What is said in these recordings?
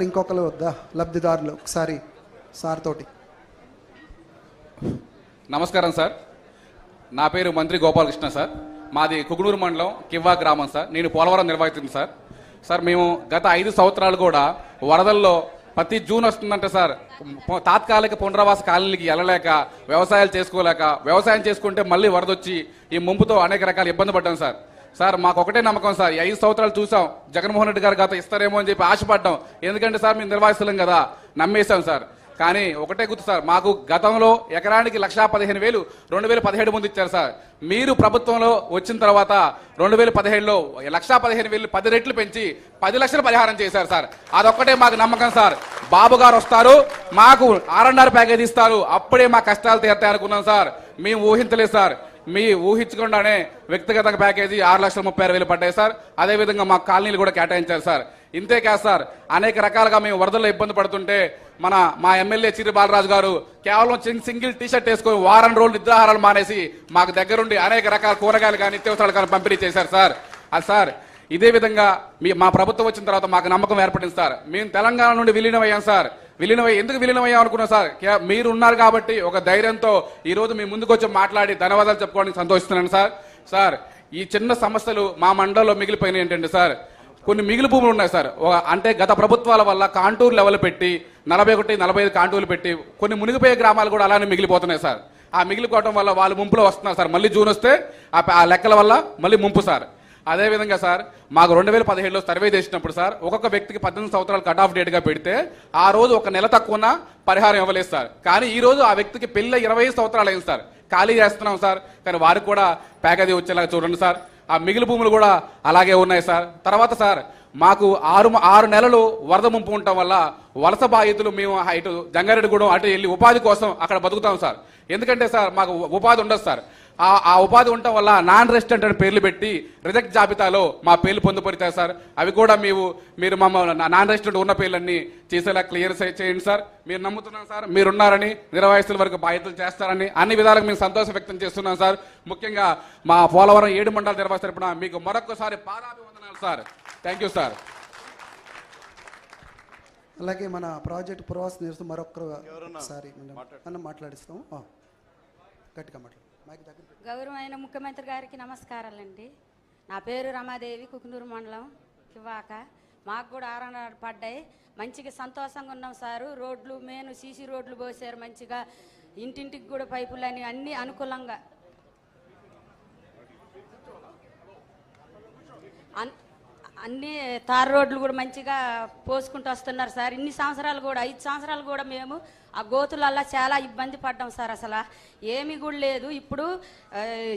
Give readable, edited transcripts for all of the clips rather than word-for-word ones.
ఇంకొకరు వద్దా లబ్ధిదారులు ఒకసారి సార్ తోటి. నమస్కారం సార్, నా పేరు మంత్రి గోపాలకృష్ణ సార్. మాది కుకునూరు మండలం కివ్వా గ్రామం సార్. నేను పోలవరం నిర్వాహితుంది సార్. సార్ మేము గత 5 సంవత్సరాలు కూడా వరదల్లో ప్రతి జూన్ వస్తుందంటే సార్ తాత్కాలిక పునరావాస కాలనీలకి వెళ్ళలేక వ్యవసాయాలు చేసుకోలేక, వ్యవసాయం చేసుకుంటే మళ్ళీ వరదొచ్చి ఈ ముంపుతో అనేక రకాల ఇబ్బంది పడ్డాం సార్. సార్ మాకు ఒకటే నమ్మకం సార్, 5 సంవత్సరాలు చూసాం జగన్మోహన్ రెడ్డి గారు గత ఇస్తారేమో అని చెప్పి ఆశపడ్డాం. ఎందుకంటే సార్ మేము నిర్వాహిస్తున్నాం కదా, నమ్మేశాం సార్. కానీ ఒకటే గుర్తు సార్, మాకు గతంలో ఎకరానికి 1,15,000 2017 ముందు ఇచ్చారు సార్. మీరు ప్రభుత్వంలో వచ్చిన తర్వాత 2017లో 1,15,000 10 రెట్లు పెంచి 10 లక్షల పరిహారం చేశారు సార్. అదొక్కటే మాకు నమ్మకం సార్. బాబు గారు వస్తారు, మాకు R&R ప్యాకేజ్ ఇస్తారు, అప్పుడే మా కష్టాలు తీరుతాయి అనుకున్నాం సార్. మేము ఊహించలేదు సార్. మీ ఊహించకుండానే వ్యక్తిగత ప్యాకేజీ 6,36,000 పడ్డాయి సార్. అదేవిధంగా మా కాలనీలు కూడా కేటాయించారు సార్. ఇంతే కాదు సార్, అనేక రకాలుగా మేము వరదల్లో ఇబ్బంది పడుతుంటే మా ఎమ్మెల్యే చిరి బాలరాజు గారు కేవలం సింగిల్ టీషర్ట్ వేసుకొని వారం రోజులు నిద్రాహారాలు మానేసి మాకు దగ్గరుండి అనేక రకాల కూరగాయలు కానీ నిత్యావసరాలు కానీ పంపిణీ చేశారు సార్. అది సార్ ఇదే విధంగా మా ప్రభుత్వం వచ్చిన తర్వాత మాకు నమ్మకం ఏర్పడింది సార్. మేము తెలంగాణ నుండి విలీనమయ్యాం సార్. ఎందుకు విలీనమయ్యాం అనుకున్నాం సార్, మీరు ఉన్నారు కాబట్టి ఒక ధైర్యంతో ఈ రోజు మీ ముందుకు వచ్చి మాట్లాడి ధన్యవాదాలు చెప్పుకోవడానికి సంతోషిస్తున్నాను సార్. సార్ ఈ చిన్న సమస్యలు మా మండలంలో మిగిలిపోయినాయి ఏంటంటే సార్, కొన్ని మిగిలి భూములు ఉన్నాయి సార్. అంటే గత ప్రభుత్వాల వల్ల కాంటూర్ లెవెల్ పెట్టి 41, 45 కాంటూర్లు పెట్టి కొన్ని మునిగిపోయే గ్రామాలు కూడా అలానే మిగిలిపోతున్నాయి సార్. ఆ మిగిలిపోవడం వల్ల వాళ్ళు ముంపులో వస్తున్నారు సార్. మళ్ళీ జూన్ వస్తే ఆ లెక్కల వల్ల మళ్ళీ ముంపు సార్. అదేవిధంగా సార్ మాకు 2017లో సర్వే చేసినప్పుడు సార్ ఒక్కొక్క వ్యక్తికి 18 సంవత్సరాలు కట్ ఆఫ్ డేట్గా పెడితే ఆ రోజు ఒక నెల తక్కువ పరిహారం ఇవ్వలేదు సార్. కానీ ఈ రోజు ఆ వ్యక్తికి పెళ్ళి 25 సంవత్సరాలు అయింది సార్. ఖాళీ చేస్తున్నాం సార్, కానీ వారికి కూడా ప్యాకేజీ వచ్చేలాగా చూడండి సార్. ఆ మిగిలి భూములు కూడా అలాగే ఉన్నాయి సార్. తర్వాత సార్ మాకు 6 నెలలు వరద ముంపు ఉండటం వల్ల వలస బాధితులు మేము ఇటు జంగారెడ్డిగూడెం అటు వెళ్ళి ఉపాధి కోసం అక్కడ బతుకుతాం సార్. ఎందుకంటే సార్ మాకు ఉపాధి ఉండదు సార్. ఆ ఉపాధి ఉండటం వల్ల నాన్ రెసిడెంట్ అని పేర్లు పెట్టి రిజెక్ట్ జాబితాలో మా పేర్లు పొందుపరిచారు సార్. అవి కూడా మీరు మమ్మల్ని నాన్ రెసిడెంట్ ఉన్న పేర్లన్నీ చేసేలా క్లియర్ చేయండి సార్. మీరు నమ్ముతున్నాం సార్, మీరున్నారని, నిర్వాహితుల వరకు బాధ్యతలు చేస్తారని అన్ని విధాలుగా మేము సంతోషం వ్యక్తం చేస్తున్నాం సార్. ముఖ్యంగా మా పోలవరం 7 మండల నిర్వాహి తరపున మీకు మరొకసారి పాదాభివందనాలు సార్. Thank you sir. అలాగే మన ప్రాజెక్ట్ ప్రవాస నిరసన మరొకసారి మాట్లాడిస్తాం. గట్టిగా మాట్లాడు. గౌరవమైన ముఖ్యమంత్రి గారికి నమస్కారాలండి. నా పేరు రమాదేవి, కుకునూరు మండలం కివ్వాక. మాకు కూడా R&R పడ్డాయి, మంచిగా సంతోషంగా ఉన్నాం సారు. రోడ్లు మెయిన్ సీసీ రోడ్లు పోసారు, మంచిగా ఇంటింటికి కూడా పైపులని అన్ని అనుకూలంగా అన్ని తార్ రోడ్లు కూడా మంచిగా పోసుకుంటూ వస్తున్నారు సార్. ఇన్ని సంవత్సరాలు కూడా 5 సంవత్సరాలు కూడా మేము ఆ గోతులల్లా చాలా ఇబ్బంది పడ్డాం సార్. అసలు ఏమీ కూడా లేదు. ఇప్పుడు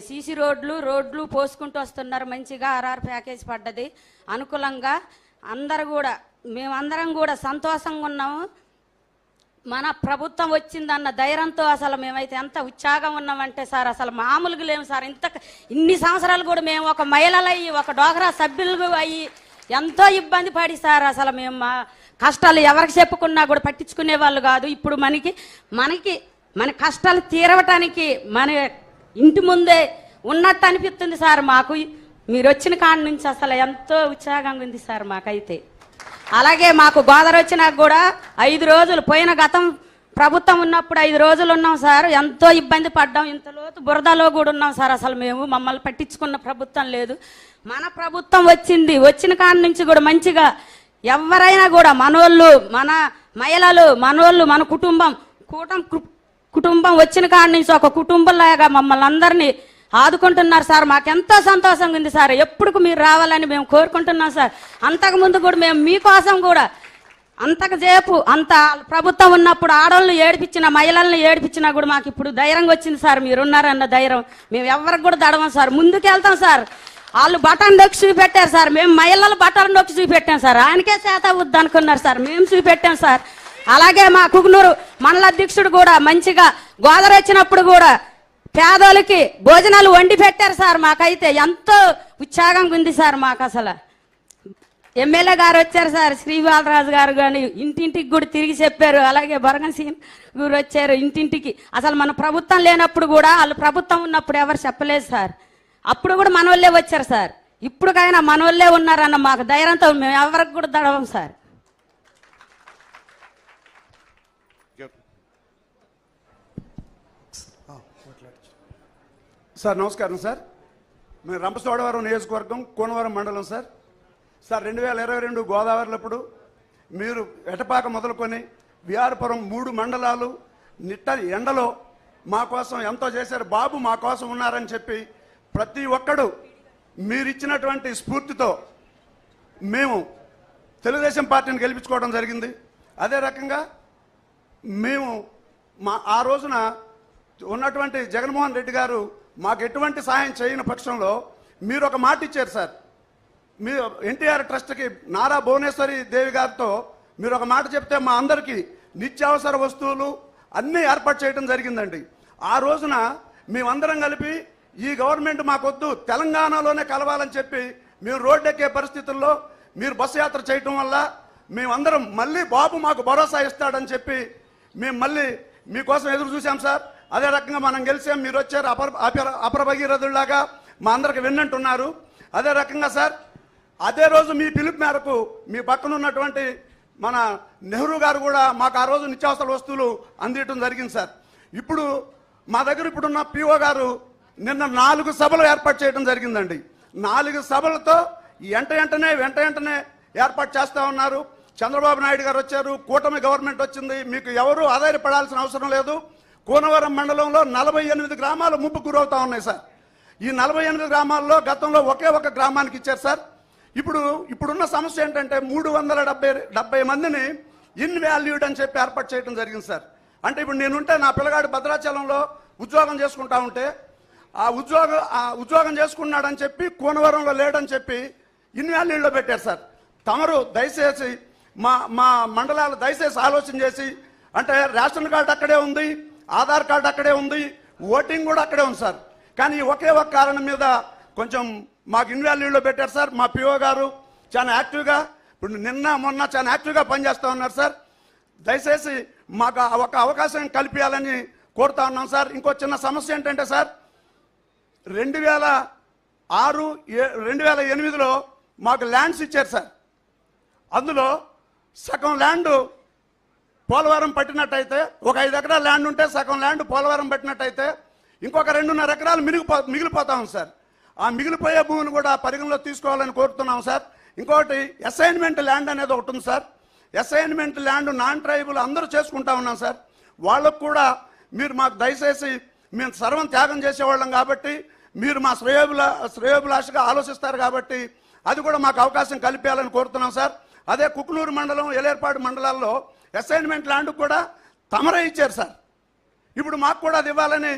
సీసీ రోడ్లు పోసుకుంటూ వస్తున్నారు, మంచిగా R&R ప్యాకేజ్ పడ్డది అనుకూలంగా. మేమందరం కూడా సంతోషంగా ఉన్నాము. మన ప్రభుత్వం వచ్చిందన్న ధైర్యంతో అసలు మేమైతే ఎంత ఉత్సాహంగా ఉన్నామంటే సార్ అసలు మామూలుగా లేము సార్. ఇన్ని సంవత్సరాలు కూడా మేము ఒక మహిళలు అయ్యి ఒక డోగ్రా సభ్యులు అయ్యి ఎంతో ఇబ్బంది పడి సార్ అసలు మేము మా కష్టాలు ఎవరికి చెప్పుకున్నా కూడా పట్టించుకునే వాళ్ళు కాదు. ఇప్పుడు మన కష్టాలు తీరవటానికి మన ఇంటి ముందే ఉన్నట్టు అనిపిస్తుంది సార్ మాకు. మీరు వచ్చిన కాడి నుంచి అసలు ఎంతో ఉత్సాహంగా ఉంది సార్ మాకైతే. అలాగే మాకు గోదావరి వచ్చినాక కూడా 5 రోజులు పోయిన గతం ప్రభుత్వం ఉన్నప్పుడు 5 రోజులు ఉన్నాం సార్. ఎంతో ఇబ్బంది పడ్డాం, ఇంతలోతు బురదలో కూడా ఉన్నాం సార్. అసలు మమ్మల్ని పట్టించుకున్న ప్రభుత్వం లేదు. మన ప్రభుత్వం వచ్చిన కాడి నుంచి కూడా మంచిగా ఎవరైనా కూడా మనోళ్ళు, మన మహిళలు, మనోళ్ళు, మన కుటుంబం వచ్చిన కాడి నుంచి ఒక కుటుంబంలాగా మమ్మల్ని అందరినీ ఆదుకుంటున్నారు సార్. మాకెంతో సంతోషంగా ఉంది సార్. ఎప్పుడు మీరు రావాలని మేము కోరుకుంటున్నాం సార్. అంతకుముందు కూడా మేము మీకోసం కూడా అంత ప్రభుత్వం ఉన్నప్పుడు ఆడవాళ్ళని ఏడిపించిన, మహిళల్ని ఏడిపించినా కూడా మాకు ఇప్పుడు ధైర్యంగా వచ్చింది సార్. మీరున్నారన్న ధైర్యం మేము ఎవరికి కూడా దడవం సార్. ముందుకెళ్తాం సార్. వాళ్ళు బటన్ నొక్కి చూపెట్టారు సార్, మేము మహిళలు బటన్ నొక్కి చూపెట్టాం సార్. ఆయనకే చేత వద్దు అనుకున్నారు సార్, మేము చూపెట్టాం సార్. అలాగే మా కుకునూరు మండల అధ్యక్షుడు కూడా మంచిగా గోదావరి వచ్చినప్పుడు కూడా పేదోళ్ళకి భోజనాలు వండి పెట్టారు సార్. మాకైతే ఎంతో ఉత్సాహంగా ఉంది సార్. మాకు అసలు ఎమ్మెల్యే గారు వచ్చారు సార్, శ్రీ బాలరాజు గారు కానీ ఇంటింటికి కూడా తిరిగి చెప్పారు. అలాగే బొరగన్ సీన్ గారు వచ్చారు ఇంటింటికి. అసలు మన ప్రభుత్వం లేనప్పుడు కూడా వాళ్ళు ప్రభుత్వం ఉన్నప్పుడు ఎవరు చెప్పలేదు సార్. అప్పుడు కూడా మనోళ్ళే వచ్చారు సార్. ఇప్పుడుకైనా మనోళ్ళే ఉన్నారన్న మాకు ధైర్యంతో మేము ఎవరికి కూడా దడవం సార్. మాట్లాడచ్చు. సార్ నమస్కారం సార్. మేము రంపచోడవరం నియోజకవర్గం కోనవరం మండలం సార్. సార్ 2022 గోదావరిలప్పుడు మీరు ఎటపాక మొదలుకొని విఆర్పురం 3 మండలాలు నిట్ట ఎండలో మా కోసం ఎంతో చేశారు. బాబు మా కోసం ఉన్నారని చెప్పి ప్రతి ఒక్కడు మీరిచ్చినటువంటి స్ఫూర్తితో మేము తెలుగుదేశం పార్టీని గెలిపించుకోవడం జరిగింది. అదే రకంగా మేము ఆ రోజున ఉన్నటువంటి జగన్మోహన్ రెడ్డి గారు మాకు ఎటువంటి సహాయం చేయని పక్షంలో మీరు ఒక మాట ఇచ్చారు సార్. మీరు ఎన్టీఆర్ ట్రస్ట్కి నారా భువనేశ్వరి దేవి గారితో మీరు ఒక మాట చెప్తే మా అందరికీ నిత్యావసర వస్తువులు అన్నీ ఏర్పాటు చేయడం జరిగిందండి. ఆ రోజున మేమందరం కలిపి ఈ గవర్నమెంట్ మాకొద్దు, తెలంగాణలోనే కలవాలని చెప్పి మేము రోడ్డెక్కే పరిస్థితుల్లో మీరు బస్సు యాత్ర చేయటం వల్ల మేమందరం మళ్ళీ బాబు మాకు భరోసా ఇస్తాడని చెప్పి మేము మళ్ళీ మీకోసం ఎదురు చూసాం సార్. అదే రకంగా మనం గెలిచాం, మీరు వచ్చారు అపర భగీరథుల్లాగా మా అందరికి విన్నంటున్నారు. అదే రకంగా సార్ అదే రోజు మీ పిలుపు మేరకు మీ పక్కన ఉన్నటువంటి మన నెహ్రూ గారు కూడా మాకు ఆ రోజు నిత్యావసర వస్తువులు అందించడం జరిగింది సార్. ఇప్పుడు మా దగ్గర ఇప్పుడున్న పిఓ గారు నిన్న 4 సభలు ఏర్పాటు చేయడం జరిగిందండి. 4 సభలతో వెంటనే ఏర్పాటు చేస్తూ ఉన్నారు. చంద్రబాబు నాయుడు గారు వచ్చారు, కూటమి గవర్నమెంట్ వచ్చింది, మీకు ఎవరు ఆధారపడాల్సిన అవసరం లేదు. కోనవరం మండలంలో 48 గ్రామాలు ముప్పు గురవుతా ఉన్నాయి సార్. ఈ 48 గ్రామాల్లో గతంలో ఒకే ఒక గ్రామానికి ఇచ్చారు సార్. ఇప్పుడున్న సమస్య ఏంటంటే 370 మందిని ఇన్వాల్యూడ్ అని చెప్పి ఏర్పాటు చేయడం జరిగింది సార్. అంటే ఇప్పుడు నేనుంటే నా పిల్లగాడు భద్రాచలంలో ఉద్యోగం చేసుకుంటా ఉంటే ఆ ఉద్యోగం చేసుకున్నాడని చెప్పి కోనవరంలో లేడని చెప్పి ఇన్వాల్యూడ్లో పెట్టారు సార్. తమరు దయచేసి మా మండలాలు దయచేసి ఆలోచన చేసి, అంటే రేషన్ కార్డు అక్కడే ఉంది, ఆధార్ కార్డు అక్కడే ఉంది, ఓటింగ్ కూడా అక్కడే ఉంది సార్. కానీ ఒకే ఒక కారణం మీద కొంచెం మాకు ఇన్వాల్యూడ్లో పెట్టారు సార్. మా పిఓ గారు చాలా యాక్టివ్గా ఇప్పుడు నిన్న మొన్న చాలా యాక్టివ్గా పనిచేస్తూ ఉన్నారు సార్. దయచేసి మాకు ఒక అవకాశం కల్పించాలని కోరుతా ఉన్నాం సార్. ఇంకో చిన్న సమస్య ఏంటంటే సార్ 2008లో మాకు ల్యాండ్స్ ఇచ్చారు సార్. అందులో సగం ల్యాండ్ పోలవరం పట్టినట్టయితే, ఒక 5 ఎకరాల ల్యాండ్ ఉంటే సగం ల్యాండ్ పోలవరం పట్టినట్టయితే ఇంకొక 2.5 ఎకరాలు మిగిలిపోతా ఉంది సార్. ఆ మిగిలిపోయే భూమిని కూడా పరిగణలో తీసుకోవాలని కోరుతున్నాం సార్. ఇంకొకటి అసైన్మెంట్ ల్యాండ్ అనేది ఒకటి ఉంది sir. Assignment land non tribal అందరూ చేసుకుంటా ఉన్నాం సార్. వాళ్ళకు కూడా మీరు మాకు దయచేసి, మేము సర్వం త్యాగం చేసేవాళ్ళం కాబట్టి మీరు మా శ్రేయోభిలాషగా ఆలోచిస్తారు కాబట్టి అది కూడా మాకు అవకాశం కల్పించాలని కోరుతున్నాం సార్. అదే కుకునూరు మండలం, ఎలేర్పాడు మండలాల్లో అసైన్మెంట్ ల్యాండ్ కూడా తమరే ఇచ్చారు సార్. ఇప్పుడు మాకు కూడా అది ఇవ్వాలని